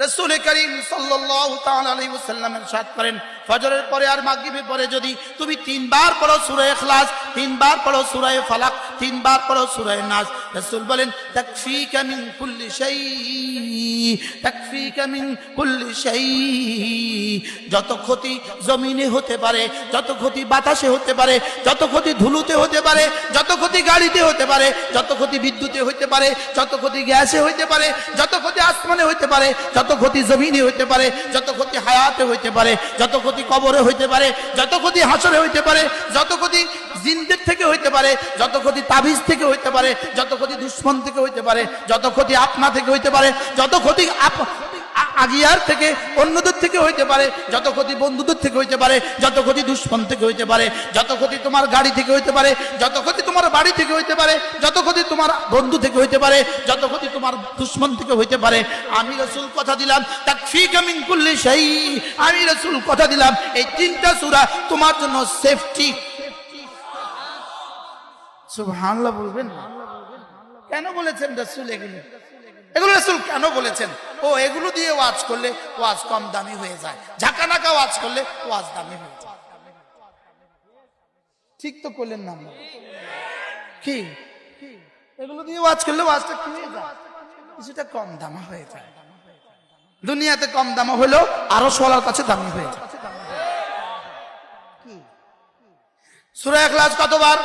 রাসূল করিম সাল্লাল্লাহু তাআলা আলাইহি ওয়াসাল্লাম ইরশাদ করেন, ফজরের পরে আর মাগরিবের পরে যদি তুমি 3 বার পড়ো সূরা ইখলাস, 3 বার পড়ো সূরা ফালাক, 3 বার পড়ো সূরা নাস, রাসূল বলেন তাকফিকা মিন কুল্লি শাই, তাকফিকা মিন কুল্লি শাই। যত ক্ষতি জমিনে হতে পারে, যত ক্ষতি বাতাসে হতে পারে, যত ক্ষতি ধুলোতে হতে পারে, যত ক্ষতি গাড়িতে হতে পারে, যত ক্ষতি বিদ্যুতে হতে পারে, যত ক্ষতি গ্যাসে হতে পারে, যত ক্ষতি আসমানে হতে পারে, যত ক্ষতি জমিনে হতে পারে, যত ক্ষতি হায়াতে হতে পারে, যত ক্ষতি কবরে হতে পারে, যত ক্ষতি হাসরে হতে পারে, যত ক্ষতি জিনদের থেকে হতে পারে, যত ক্ষতি তাবিজ থেকে হতে পারে, যত ক্ষতি দুশ্মন থেকে হতে পারে, যত ক্ষতি আপনা থেকে হতে পারে, যত ক্ষতি আগিয়ার থেকে অন্যদের থেকে হইতে পারে, যত ক্ষতি বন্ধুদের থেকে হইতে পারে, যত ক্ষতি দুশ্মন থেকে হইতে পারে, যত ক্ষতি তোমার গাড়ি থেকে হইতে পারে, যত ক্ষতি তোমার বাড়ি থেকে হইতে পারে, যত ক্ষতি তোমার বন্ধু থেকে হইতে পারে, যত ক্ষতি তোমার দুশ্মন থেকে হইতে পারে, আমি রাসূল কথা দিলাম তাকফিকা মিন কুল্লি শাই, আমি রাসূল কথা দিলাম এই 3টা সূরা তোমার জন্য সেফটি। সুবহানাল্লাহ বলবেন না? কেন বলেছেন রাসূল এগুলো? এগুলো রাসূল কেন বলেছেন? ও এগুলো দিয়ে ওয়াজ করলে ওয়াজ কম দামি হয়ে যায়, ঝাঁকানাকা ওয়াজ করলে ওয়াজ দামি হয়ে যায়। ঠিক তো করলেন না? কি এগুলো দিয়ে ওয়াজ করলে ওয়াজটা কি হয়ে যায়? কিছুটা কম দামা হয়ে যায়। দুনিয়াতে কম দামা হলেও আরো সোলার কাছে দামি হয়ে যায়। সূরা ইখলাস কতবার?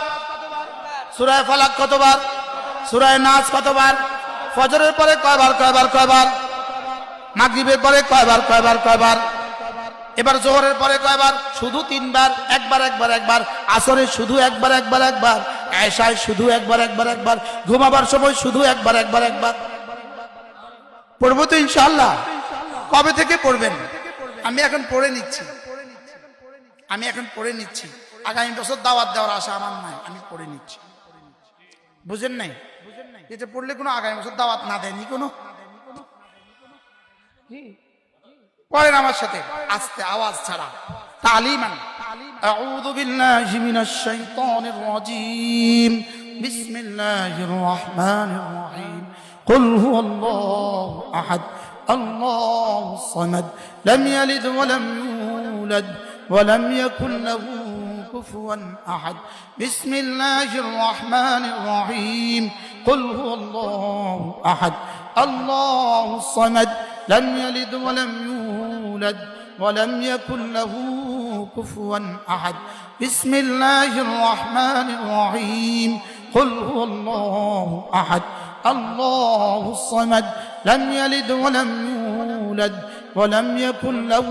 সূরা ফালাক কতবার? সূরা নাস কতবার? ফজরের পরে কয়বার কয়বার কয়বার? মাগরিবের পরে কয়বার কয়বার কয়বার? এবার যোহরের পরে কয়বার? শুধু 3 বার, একবার একবার একবার। আসরে শুধু একবার একবার একবার। এশায় শুধু একবার একবার একবার। ঘুমাবার সময় শুধু একবার একবার একবার। পড়বো তো ইনশাআল্লাহ? কবে থেকে পড়বেন? আমি এখন পড়ে নিচ্ছি, আমি এখন পড়ে নিচ্ছি। আগামী বছর দাওয়াত দেওয়ার আশা আমার নাই, আমি পড়ে নিচ্ছি। বুঝেন নাই? এটা পড়লে কোনো আগামী বছর দাওয়াত না দেয়নি কোনো। পড়েন আমার সাথে আস্তে, আওয়াজ ছাড়া, তালিমান। আউযু বিল্লাহি মিনাশ শাইতানির রাজীম, বিসমিল্লাহির রহমানির রহিম। কুল হুয়াল্লাহু আহাদ, আল্লাহুস সামাদ, লাম ইয়ালিদ ওয়া লাম ইউলাদ ওয়া লাম ইয়াকুল লাহু কুফুয়ান আহাদ। বিসমিল্লাহির রহমানির রহিম। قل هو الله أحد الله الصمد لم يلد ولم يولد ولم يكن له كفوا أحد بسم الله الرحمن الرحيم قل هو الله أحد الله الصمد لم يلد ولم يولد ولم يكن له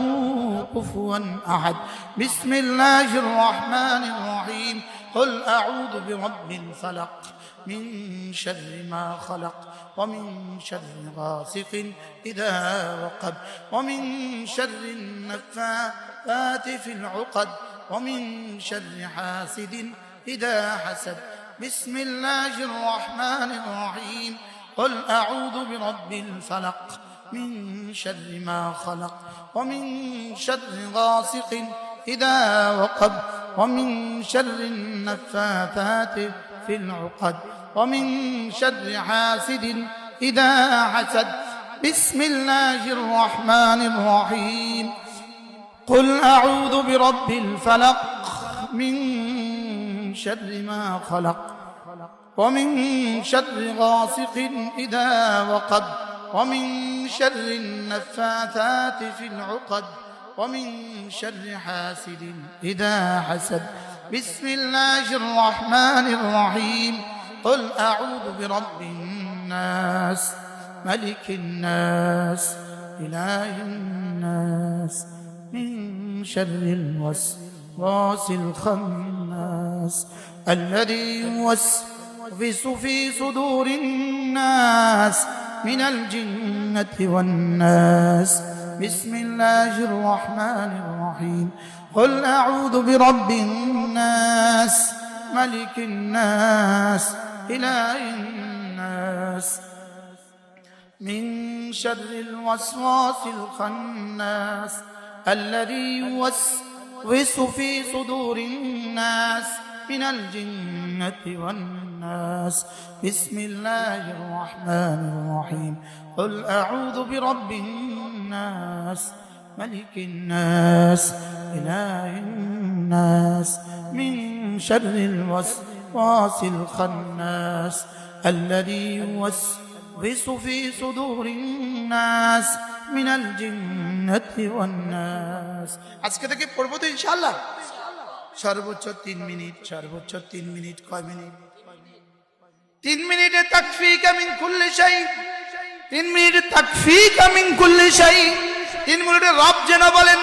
كفوا أحد بسم الله الرحمن الرحيم قل أعوذ برب الفلق من شر ما خلق ومن شر غاسق إذا وقب ومن شر النفاثات في العقد ومن شر حاسد إذا حسد بسم الله الرحمن الرحيم قل أعوذ برب الفلق من شر ما خلق ومن شر غاسق إذا وقب ومن شر النفاثات في العقد ومن شر حاسد إذا حسد بسم الله الرحمن الرحيم قل أعوذ برب الفلق من شر ما خلق ومن شر غاسق إذا وقب ومن شر النفاثات في العقد ومن شر حاسد إذا حسد بسم الله الرحمن الرحيم قل أعوذ برب الناس ملك الناس إله الناس من شر الوسواس الخناس الذي يوسوس في صدور الناس من الجنة والناس بسم الله الرحمن الرحيم قل أعوذ برب الناس ملك الناس إله الناس من شر الوسواس الخناس الذي يوسوس في صدور الناس من الجنة والناس بسم الله الرحمن الرحيم قل أعوذ برب الناس الناس ملك الناس إله الناس من شر الوسواس الخناس الذي يوسوس في صدور الناس من الجنة والناس আজকে থেকে পড়বো তো ইনশাআল্লাহ সর্বোচ্চ 3 মিনিট সর্বোচ্চ 3 মিনিট কয় মিনিট 3 মিনিটে তাকফীকা মিন কুল্লি শাই 3 মিনিটে তাকফীকা মিন কুল্লি শাই 3 মিনিটে রব যেন বলেন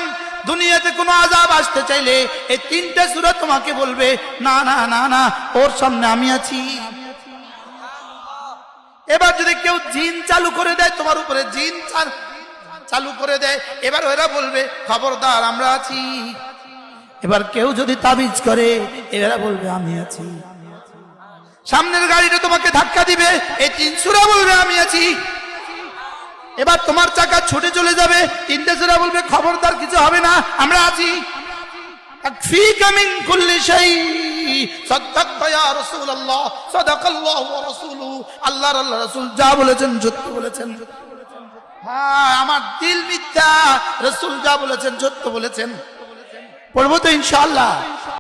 দুনিয়াতে কোনো আযাব আসতে চাইলে এই তিনটা সূরা তোমাকে বলবে না না না না ওর সামনে আমি আছি এবার যদি কেউ জিন চালু করে দেয় তোমার উপরে জিন চালু করে দেয় এবার ওরা বলবে খবরদার আমরা আছি এবার কেউ যদি তাবিজ করে এরা বলবে আমি আছি সামনের গাড়িটা তোমাকে ধাক্কা দিবে এই 3 সূরা বলবে আমি আছি এবার তোমার চাকা ছুটে চলে যাবে 3টে সূরা বলবে খবরদার কিছু হবে না আমরা আছি তাকফীকা মিন কুল্লি শাই সাদাক্তা ইয়া রাসূলুল্লাহ সাদাকাল্লাহু ওয়া রাসূলুহু আল্লাহর রাসূল যা বলেছেন সত্য বলেছেন হ্যাঁ আমার দিল মিথ্যা রাসূল যা বলেছেন সত্য বলেছেন পড়বো তো ইনশাআল্লাহ